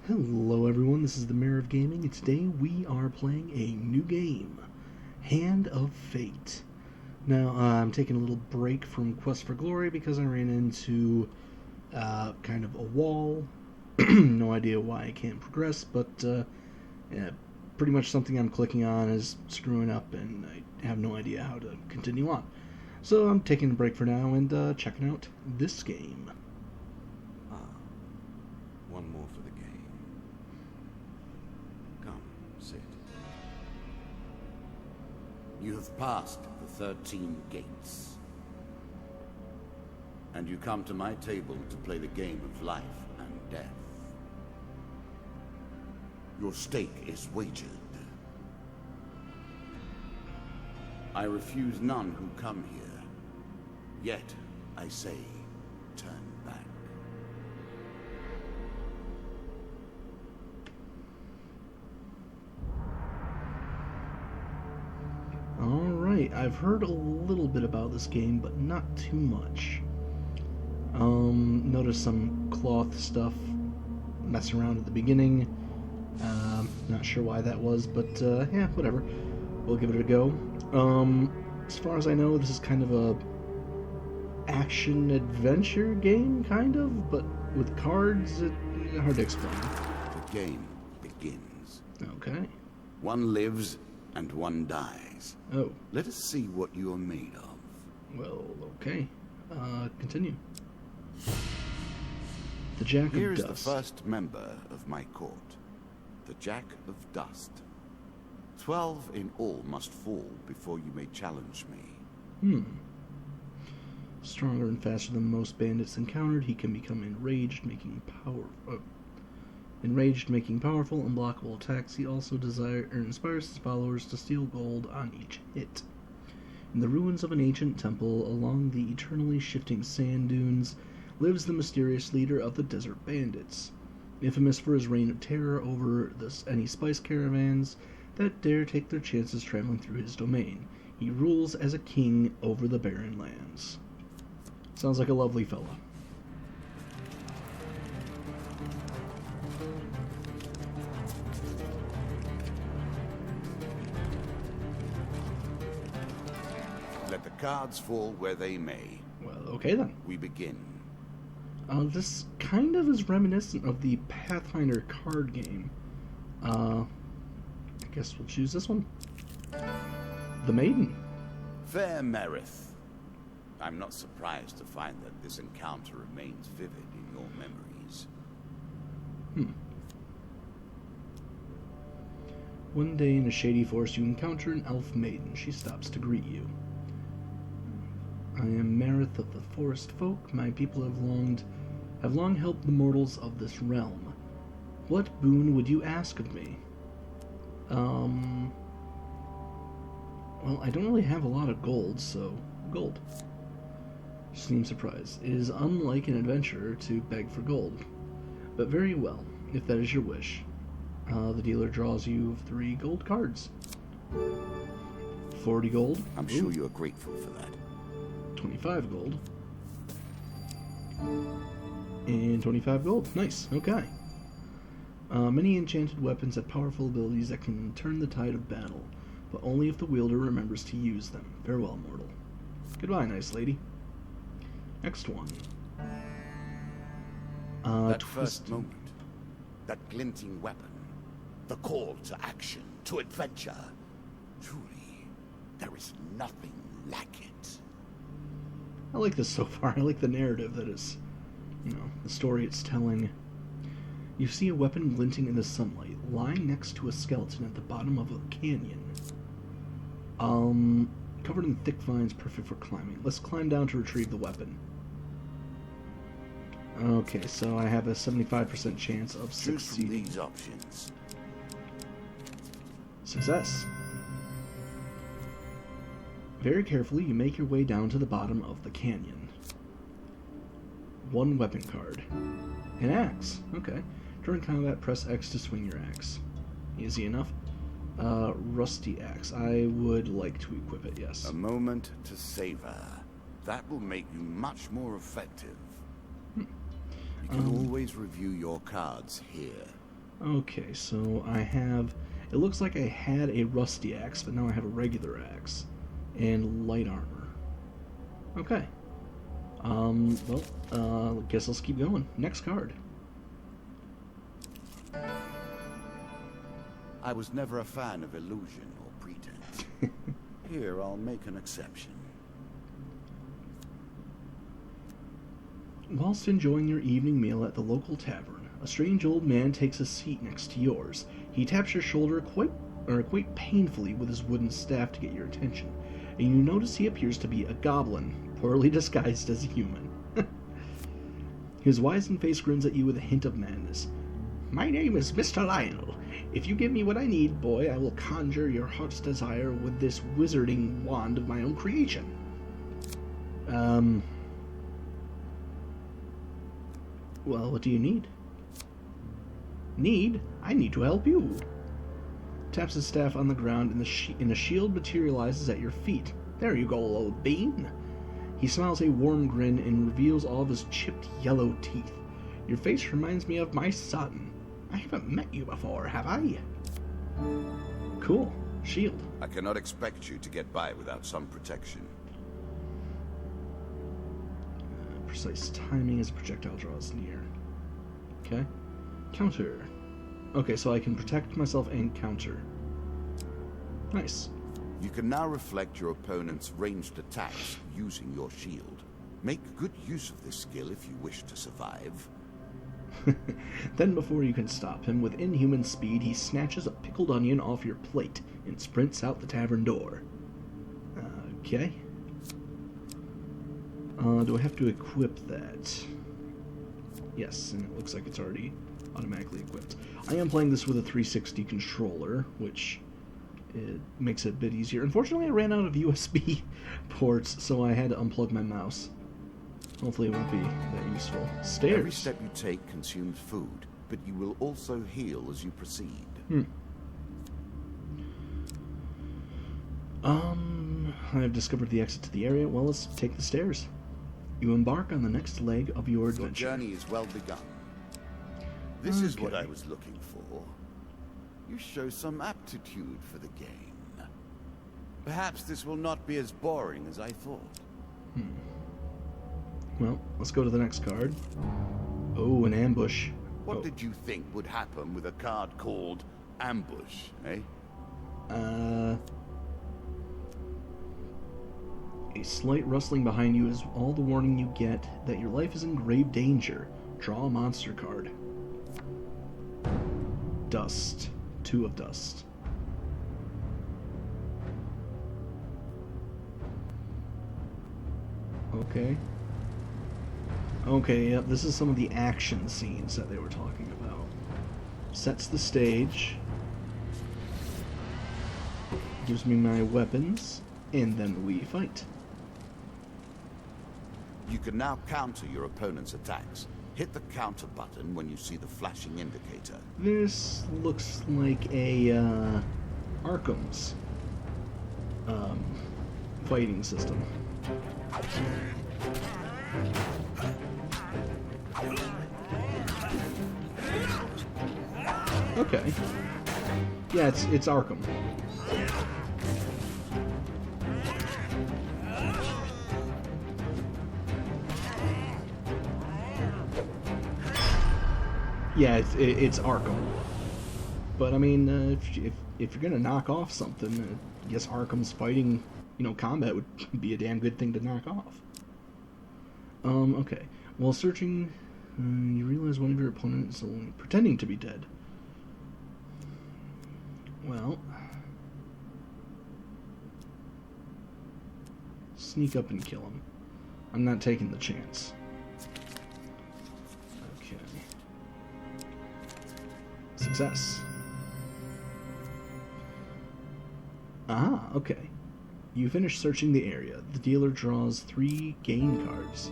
Hello everyone, this is the Mayor of Gaming, and today we are playing a new game, Hand of Fate. Now, I'm taking a little break from Quest for Glory because I ran into kind of a wall. No idea why I can't progress, but yeah, pretty much something I'm clicking on is screwing up and I have no idea how to continue on. So I'm taking a break for now and checking out this game. One more for the game. Come, sit. You have passed the 13 gates. And you come to my table to play the game of life and death. Your stake is wagered. I refuse none who come here. Yet, I say, turn back. Alright, I've heard a little bit about this game, but not too much. Noticed some cloth stuff messing around at the beginning. Not sure why that was, but yeah, whatever. We'll give it a go. As far as I know, this is kind of a action-adventure game, kind of, but with cards, it's hard to explain. The game begins. Okay. One lives and one dies. Oh. Let us see what you are made of. Well, okay. Continue. The Jarek Here of is Dust. the first member of my court, the Jarek of Dust. 12 in all must fall before you may challenge me. Stronger and faster than most bandits encountered, he can become enraged, making powerful, unblockable attacks. He also inspires his followers to steal gold on each hit. In the ruins of an ancient temple along the eternally shifting sand dunes lives the mysterious leader of the Desert Bandits, infamous for his reign of terror over any spice caravans that dare take their chances traveling through his domain. He rules as a king over the barren lands. Sounds like a lovely fella. Let the cards fall where they may. Well, okay then. We begin. This kind of is reminiscent of the Pathfinder card game. I guess we'll choose this one. The Maiden. Fair Merith. I'm not surprised to find that this encounter remains vivid in your memories. One day in a shady forest you encounter an elf maiden. She stops to greet you. I am Merith of the Forest Folk. My people have long helped the mortals of this realm. What boon would you ask of me? Well, I don't really have a lot of gold, so gold. Seems surprised. It is unlike an adventurer to beg for gold. But very well, if that is your wish. The dealer draws you 3 gold cards. 40 gold. I'm sure you are grateful for that. 25 gold. And 25 gold. Nice, okay. Many enchanted weapons have powerful abilities that can turn the tide of battle, but only if the wielder remembers to use them. Farewell, mortal. Goodbye, nice lady. Next one. That first moment, that glinting weapon, the call to action, to adventure. Truly, there is nothing like it. I like this so far. I like the narrative that is, the story it's telling. You see a weapon glinting in the sunlight, lying next to a skeleton at the bottom of a canyon. Covered in thick vines, perfect for climbing. Let's climb down to retrieve the weapon. Okay, so I have a 75% chance of Choose from succeeding. these options. Success. Very carefully, you make your way down to the bottom of the canyon. 1 weapon card. An axe. Okay. During combat, press X to swing your axe. Easy enough. Rusty axe. I would like to equip it, yes. A moment to savor. That will make you much more effective. You can always review your cards here. Okay, so I have... It looks like I had a rusty axe, but now I have a regular axe. And light armor. Okay. Guess let's keep going. Next card. I was never a fan of illusion or pretense. Here, I'll make an exception. Whilst enjoying your evening meal at the local tavern, a strange old man takes a seat next to yours. He taps your shoulder quite painfully with his wooden staff to get your attention, and you notice he appears to be a goblin, poorly disguised as a human. His wizened face grins at you with a hint of madness. My name is Mr. Lionel. If you give me what I need, boy, I will conjure your heart's desire with this wizarding wand of my own creation. Well, what do you need? Need? I need to help you. Taps his staff on the ground, and a shield materializes at your feet. There you go, old bean. He smiles a warm grin and reveals all of his chipped yellow teeth. Your face reminds me of my son. I haven't met you before, have I? Cool. Shield. I cannot expect you to get by without some protection. Precise timing as a projectile draws near. Okay. Counter. Okay, so I can protect myself and counter. Nice. You can now reflect your opponent's ranged attacks using your shield. Make good use of this skill if you wish to survive. Then before you can stop him, with inhuman speed, he snatches a pickled onion off your plate and sprints out the tavern door. Okay. Do I have to equip that? Yes, and it looks like it's already automatically equipped. I am playing this with a 360 controller, which it makes it a bit easier. Unfortunately, I ran out of USB ports, so I had to unplug my mouse. Hopefully it won't be that useful. Stairs. Every step you take consumes food, but you will also heal as you proceed. I've discovered the exit to the area. Well, let's take the stairs. You embark on the next leg of your adventure. Your journey is well begun. This is what I was looking for. You show some aptitude for the game. Perhaps this will not be as boring as I thought. Well, let's go to the next card. Oh, an ambush. What did you think would happen with a card called Ambush, eh? A slight rustling behind you is all the warning you get that your life is in grave danger. Draw a monster card. Dust. 2 of dust. Okay. Okay, yep, this is some of the action scenes that they were talking about. Sets the stage. Gives me my weapons, and then we fight. You can now counter your opponent's attacks. Hit the counter button when you see the flashing indicator. This looks like a, Arkham's, fighting system. Okay. Yeah, it's Arkham. Yeah, it's Arkham. But I mean, if you're gonna knock off something, I guess Arkham's fighting, combat would be a damn good thing to knock off. Okay. While searching, you realize one of your opponents is only pretending to be dead. Well, sneak up and kill him. I'm not taking the chance. Okay. Success. Ah, okay. You finish searching the area. The dealer draws 3 game cards.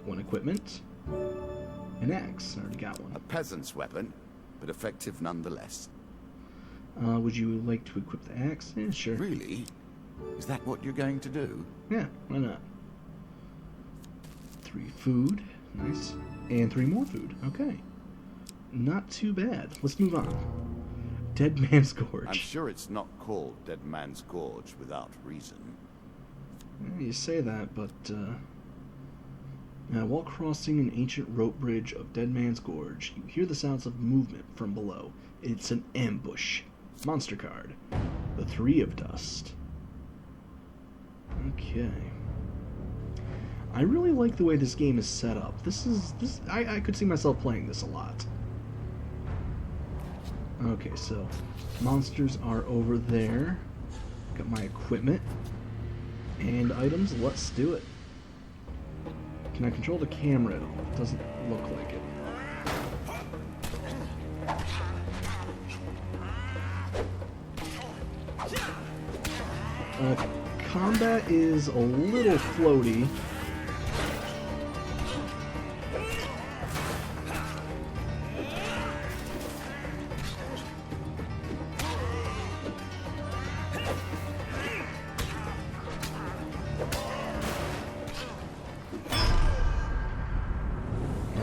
1 equipment. An axe. I already got one. A peasant's weapon, but effective nonetheless. Would you like to equip the axe? Yeah, sure. Really? Is that what you're going to do? Yeah, why not? 3 food. Nice. And 3 more food. Okay. Not too bad. Let's move on. Deadmans Gorge. I'm sure it's not called Deadmans Gorge without reason. You say that, but while crossing an ancient rope bridge of Deadman's Gorge, you hear the sounds of movement from below. It's an ambush. Monster card. The Jarek of Dust. Okay. I really like the way this game is set up. I could see myself playing this a lot. Okay, so monsters are over there. Got my equipment and items. Let's do it. Can I control the camera at all? It doesn't look like it. Combat is a little floaty.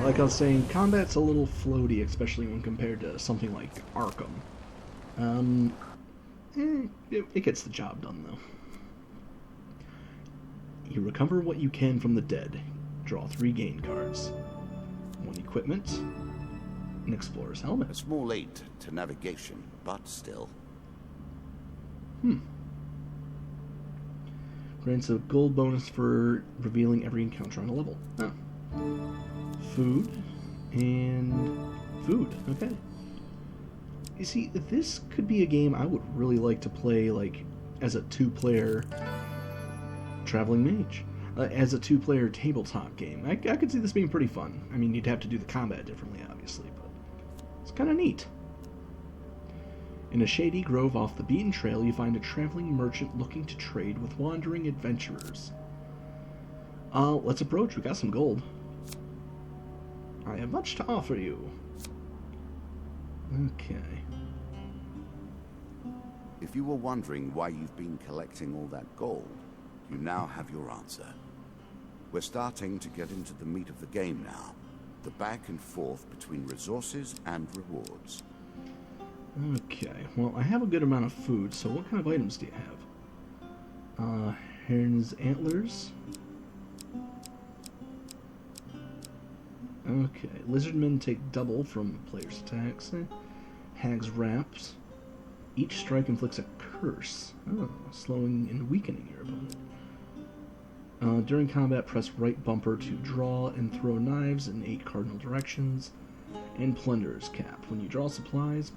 Like I was saying, combat's a little floaty, especially when compared to something like Arkham. It gets the job done, though. You recover what you can from the dead. Draw 3 gain cards. 1 equipment. An explorer's helmet. A small aid to navigation, but still. Grants a gold bonus for revealing every encounter on a level. Oh. Food. And food. Okay. You see, this could be a game I would really like to play, like, as a 2-player traveling mage. As a 2-player tabletop game. I could see this being pretty fun. I mean, you'd have to do the combat differently, obviously, but it's kind of neat. In a shady grove off the beaten trail, you find a traveling merchant looking to trade with wandering adventurers. Let's approach. We got some gold. I have much to offer you. Okay. If you were wondering why you've been collecting all that gold, you now have your answer. We're starting to get into the meat of the game now. The back and forth between resources and rewards. Okay, well, I have a good amount of food, so what kind of items do you have? Heron's antlers. Okay, lizardmen take double from players' attacks. Hag's wraps. Each strike inflicts a curse. Oh, slowing and weakening your opponent. During combat, press right bumper to draw and throw knives in 8 cardinal directions. And Plunderer's Cap. When you draw supplies,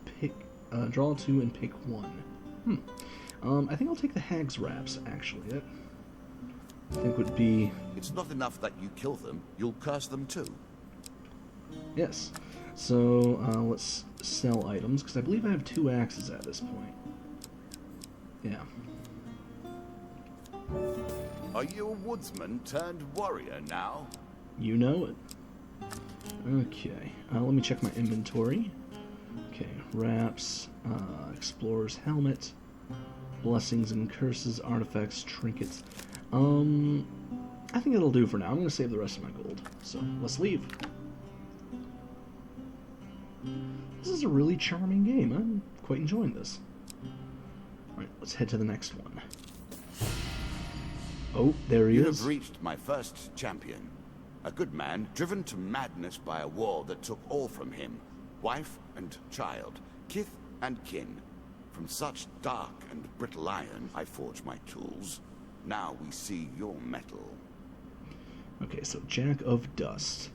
draw 2 and pick 1. I think I'll take the Hag's wraps, actually. That I think would be... It's not enough that you kill them, you'll curse them too. Yes. So, let's sell items, because I believe I have 2 axes at this point. Yeah. Are you a woodsman turned warrior now? You know it. Okay, let me check my inventory. Okay, wraps, explorer's helmet, blessings and curses, artifacts, trinkets. I think it'll do for now. I'm going to save the rest of my gold. So, let's leave. This is a really charming game. I'm quite enjoying this. Alright, let's head to the next one. Oh, there he is. You have reached my first champion. A good man, driven to madness by a war that took all from him. Wife and child, kith and kin. From such dark and brittle iron, I forge my tools. Now we see your metal. Okay, so Jarek of Dust.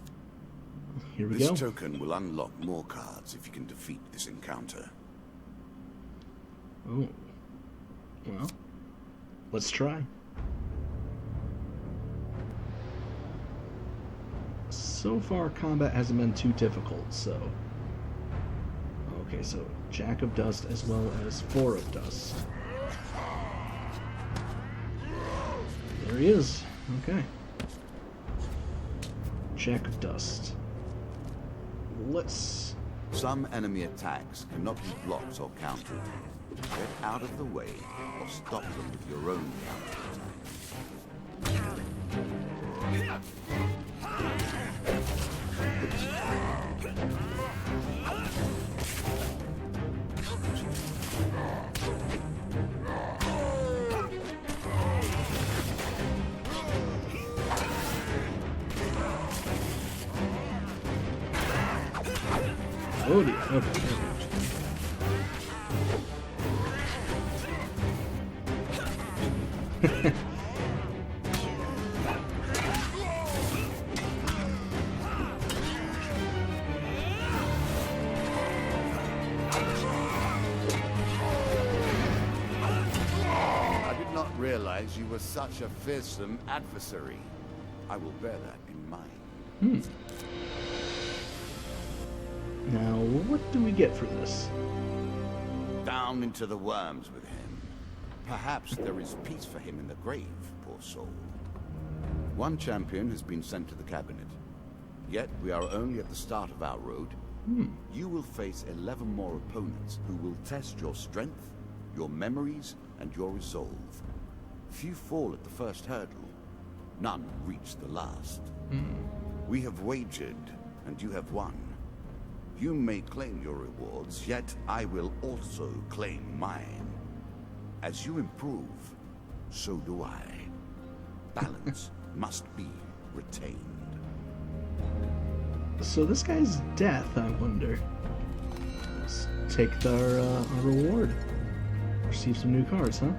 Here we go. This token will unlock more cards if you can defeat this encounter. Oh. Well, let's try. So far, combat hasn't been too difficult, so... Okay, so Jarek of Dust as well as Jarek of Dust. There he is. Okay. Jarek of Dust. Let's... Some enemy attacks cannot be blocked or countered. Get out of the way or stop them with your own counterattack. Oh dear. Okay. I did not realize you were such a fearsome adversary. I will bear that in mind. Now, what do we get for this? Down into the worms with him. Perhaps there is peace for him in the grave, poor soul. One champion has been sent to the cabinet. Yet we are only at the start of our road. You will face 11 more opponents who will test your strength, your memories, and your resolve. Few fall at the first hurdle. None reach the last. We have wagered, and you have won. You may claim your rewards, yet I will also claim mine. As you improve, so do I. Balance must be retained. So this guy's death, I wonder. Let's take our reward. Receive some new cards, huh?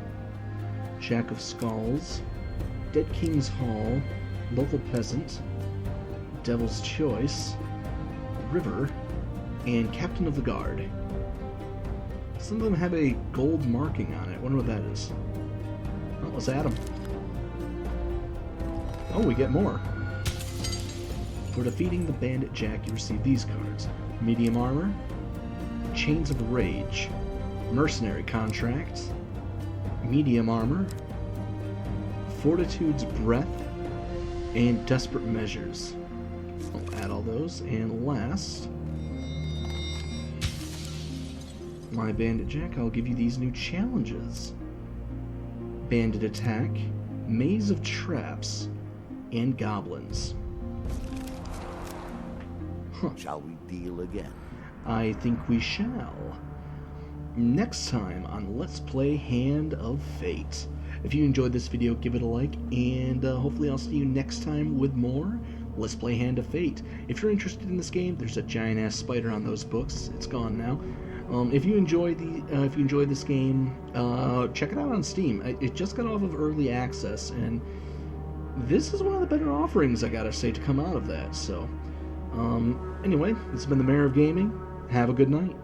Jack of Skulls, Dead King's Hall, Local Peasant, Devil's Choice, River, and Captain of the Guard. Some of them have a gold marking on it. I wonder what that is. Oh, let's add them. Oh, we get more. For defeating the Bandit Jack, you receive these cards. Medium Armor, Chains of Rage, Mercenary Contract, Medium Armor, Fortitude's Breath, and Desperate Measures. I'll add all those. And last, my Bandit Jack, I'll give you these new challenges. Bandit Attack, Maze of Traps, and Goblins. Shall we deal again? I think we shall. Next time on Let's Play Hand of Fate. If you enjoyed this video, give it a like, and hopefully I'll see you next time with more Let's Play Hand of Fate. If you're interested in this game, there's a giant-ass spider on those books. It's gone now. If you enjoy this game, check it out on Steam. It just got off of early access, and this is one of the better offerings, I gotta say, to come out of that. So, anyway, this has been the Mayor of Gaming. Have a good night.